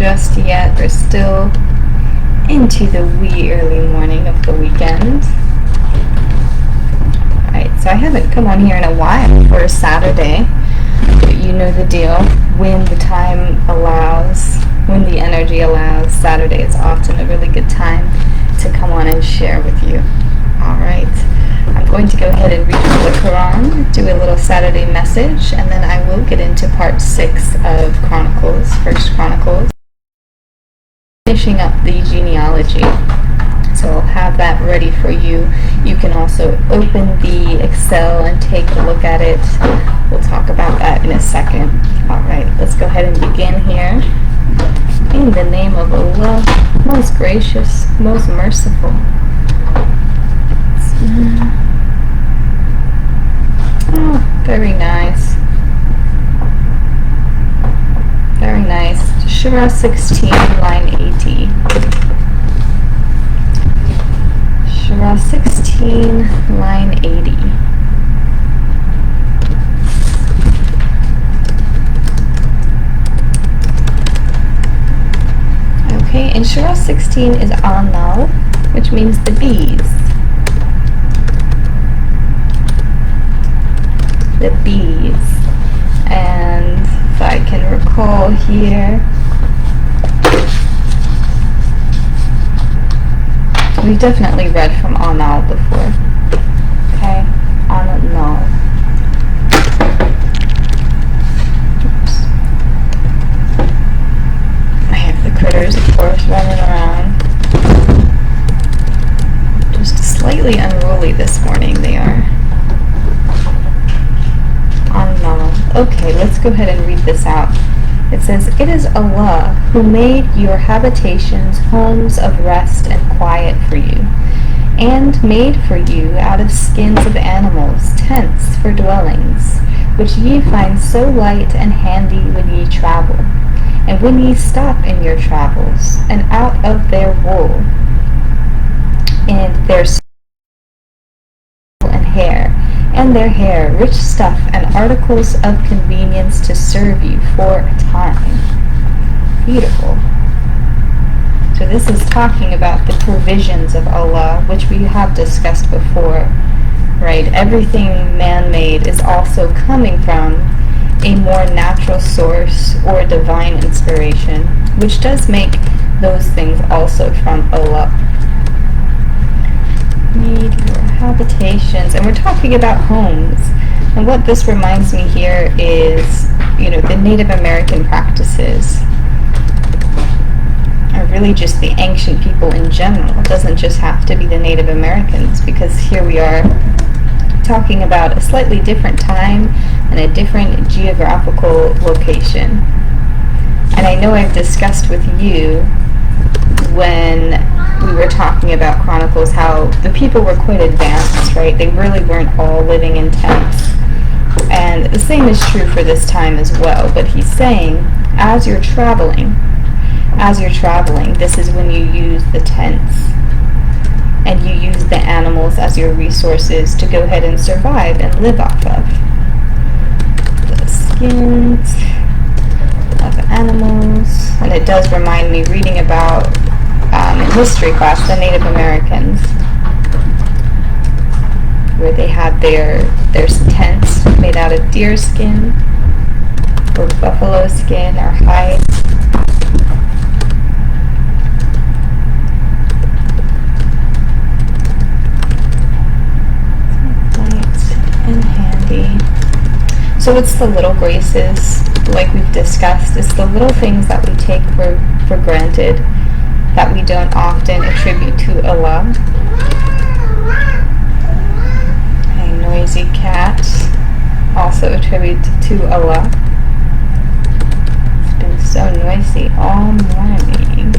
just yet. We're still into the wee early morning of the weekend. Alright, so I haven't come on here in a while for a Saturday, but you know the deal. When the time allows, when the energy allows, Saturday is often a really good time to come on and share with you. Alright, I'm going to go ahead and read from the Qur'an, do a little Saturday message, and then I will get into part 6 of Chronicles, First Chronicles, finishing up the genealogy. So I'll have that ready for you. You can also open the Excel and take a look at it. We'll talk about that in a second. Alright, let's go ahead and begin here. In the name of Allah, most gracious, most merciful. Oh, very nice. Very nice. Surah 16, line 80. Surah 16, line 80. Okay, and Surah 16 is An-Nahl, which means the bees. The bees. And if I can recall here, we've definitely read from An-Nahl before. Okay, An-Nahl. Oops. I have the critters, of course, running around. Just slightly unruly this morning, they are. An-Nahl. Okay, let's go ahead and read this out. It says, "It is Allah who made your habitations homes of rest and quiet for you, and made for you out of skins of animals tents for dwellings, which ye find so light and handy when ye travel, and when ye stop in your travels, and out of their wool, and their and hair, and their hair, rich stuff and articles of convenience to serve you for a time." Beautiful. So this is talking about the provisions of Allah, which we have discussed before, right? Everything man-made is also coming from a more natural source or divine inspiration, which does make those things also from Allah. Need your habitations, and we're talking about homes, and what this reminds me here is, the Native American practices are really just the ancient people in general. It doesn't just have to be the Native Americans, because here we are talking about a slightly different time and a different geographical location. And I know I've discussed with you when we were talking about Chronicles how the people were quite advanced, right? They really weren't all living in tents. And the same is true for this time as well. But he's saying, as you're traveling, this is when you use the tents. And you use the animals as your resources to go ahead and survive and live off of. The skins of animals. And it does remind me reading about in history class, the Native Americans, where they had their tents made out of deer skin or buffalo skin or hide. Light and handy. So it's the little graces, like we've discussed. It's the little things that we take for granted, that we don't often attribute to Allah. A noisy cat, also attributed to Allah. It's been so noisy all morning.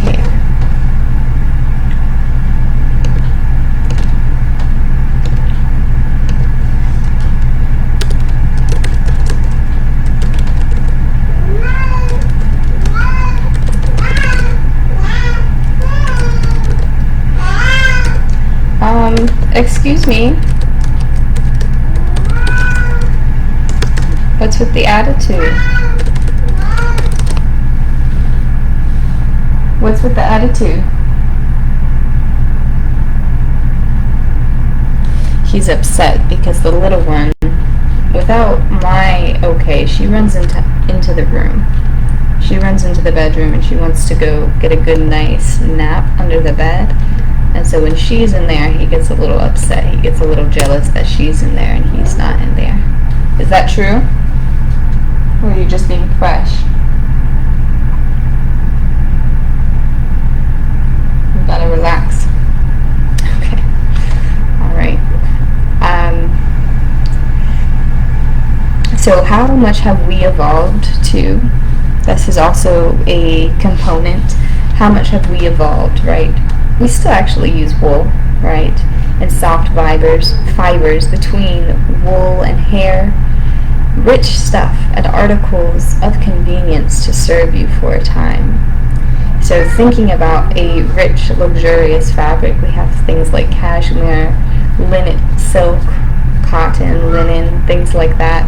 Here. Excuse me. What's with the attitude? What's with the attitude? He's upset because the little one, without my okay, she runs into the room. She runs into the bedroom and she wants to go get a good nice nap under the bed. And so when she's in there, he gets a little upset. He gets a little jealous that she's in there and he's not in there. Is that true? Or are you just being fresh? You gotta relax. Okay. Alright. So how much have we evolved to? This is also a component. How much have we evolved, right? We still actually use wool, right? And soft fibers between wool and hair. Rich stuff and articles of convenience to serve you for a time. So thinking about a rich, luxurious fabric, we have things like cashmere, linen, silk, cotton, linen, things like that.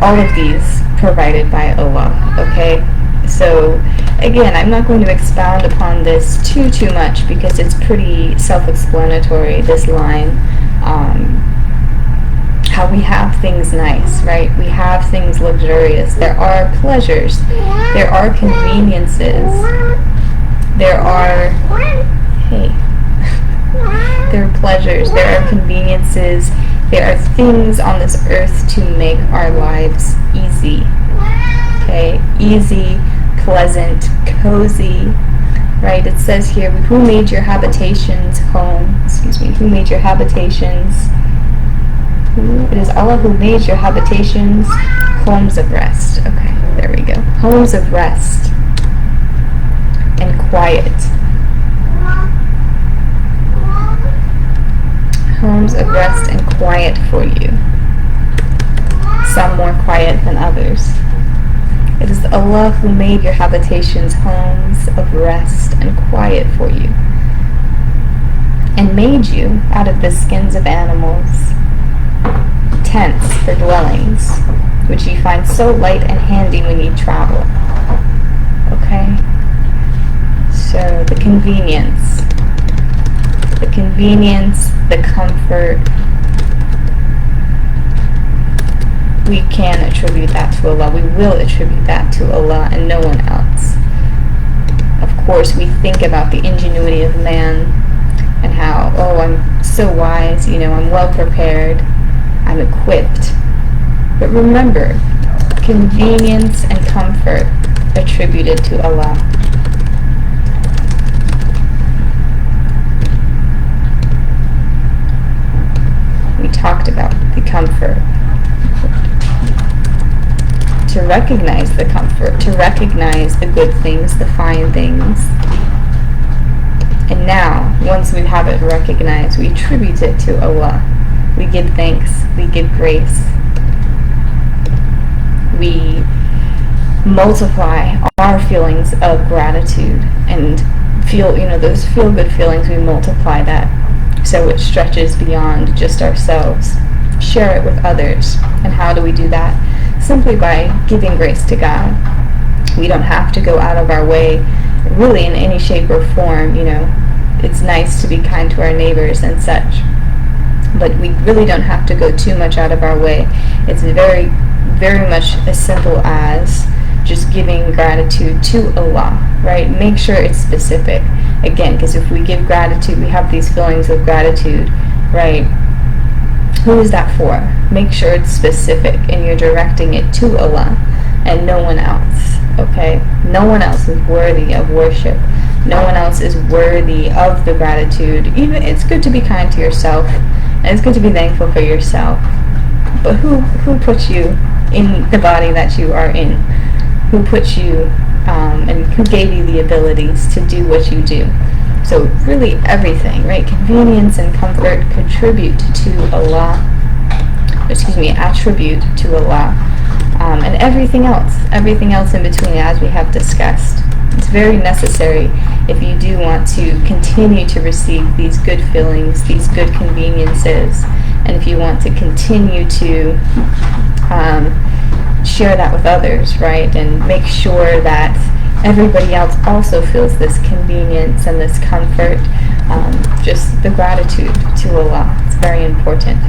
All of these provided by Allah, okay? So again, I'm not going to expound upon this too much because it's pretty self-explanatory, this line. How we have things nice, right? We have things luxurious. There are pleasures. There are conveniences. There are, hey, there are pleasures. There are conveniences. There are things on this earth to make our lives easy. Okay, easy, pleasant, cozy, right? It says here, who made your habitations home? Excuse me, who made your habitations? It is Allah who made your habitations homes of rest. Okay, there we go. Homes of rest and quiet. Homes of rest and quiet for you. Some more quiet than others. It is Allah who made your habitations homes of rest and quiet for you, and made you out of the skins of animals tents for dwellings, which you find so light and handy when you travel. Okay? So the convenience, the comfort, we can attribute that to Allah. We will attribute that to Allah and no one else. Of course, we think about the ingenuity of man and how, oh, I'm so wise, I'm well prepared, I'm equipped. But remember, convenience and comfort attributed to Allah. We talked about the comfort. To recognize the comfort, to recognize the good things, the fine things. And now, once we have it recognized, we attribute it to Allah. We give thanks, we give grace. We multiply our feelings of gratitude and those feel-good feelings, we multiply that so it stretches beyond just ourselves. Share it with others. And how do we do that? Simply by giving grace to God. We don't have to go out of our way, really, in any shape or form. It's nice to be kind to our neighbors and such, but we really don't have to go too much out of our way. It's very, very much as simple as just giving gratitude to Allah, right? Make sure it's specific. Again, because if we give gratitude, we have these feelings of gratitude, right? Who is that for? Make sure it's specific and you're directing it to Allah and no one else, okay? No one else is worthy of worship. No one else is worthy of the gratitude. Even it's good to be kind to yourself and it's good to be thankful for yourself. But who put you in the body that you are in? Who put you and who gave you the abilities to do what you do? So really everything, right? Convenience and comfort attribute to Allah, and everything else in between, as we have discussed. It's very necessary if you do want to continue to receive these good feelings, these good conveniences, and if you want to continue to share that with others, right? And make sure that everybody else also feels this convenience and this comfort. Just the gratitude to Allah. It's very important.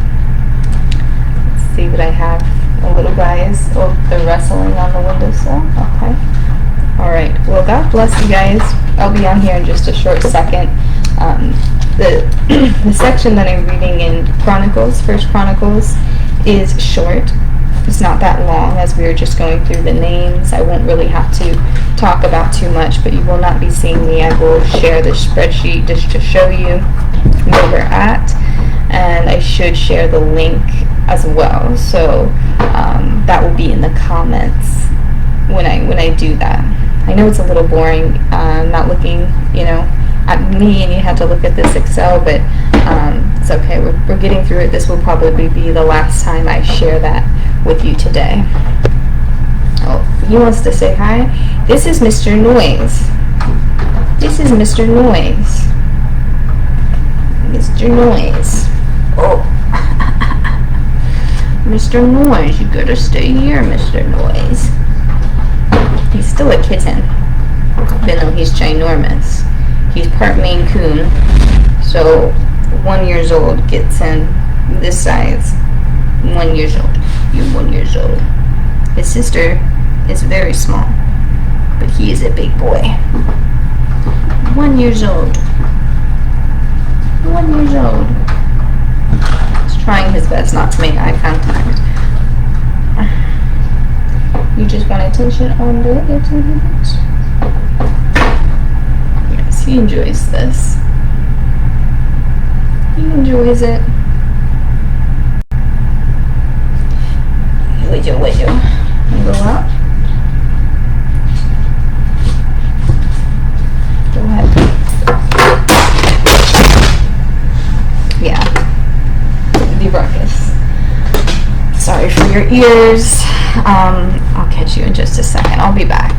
Let's see what I have. The little guys. Oh, they're wrestling on the windowsill. Okay. Alright. Well, God bless you guys. I'll be on here in just a short second. The section that I'm reading in Chronicles, First Chronicles, is short. It's not that long, as we were just going through the names. I won't really have to talk about too much, but you will not be seeing me. I will share the spreadsheet just to show you where we're at, and I should share the link as well. So that will be in the comments when I do that. I know it's a little boring, not looking, at me, and you have to look at this Excel, but it's okay. We're getting through it. This will probably be the last time I share that with you today. Oh, he wants to say hi. This is Mr. Noise. This is Mr. Noise. Mr. Noise. Oh. Mr. Noise, you gotta stay here, Mr. Noise. He's still a kitten, even though he's ginormous. He's part Maine Coon, so 1 year old gets him this size. 1 year old. You're 1 year old. His sister is very small, but he is a big boy. 1 year old. 1 year old. He's trying his best not to make eye contact. You just want attention on the internet. Yes, he enjoys this. He enjoys it. Would you? Go out. Go ahead. Yeah. The ruckus. Sorry for your ears. I'll catch you in just a second. I'll be back.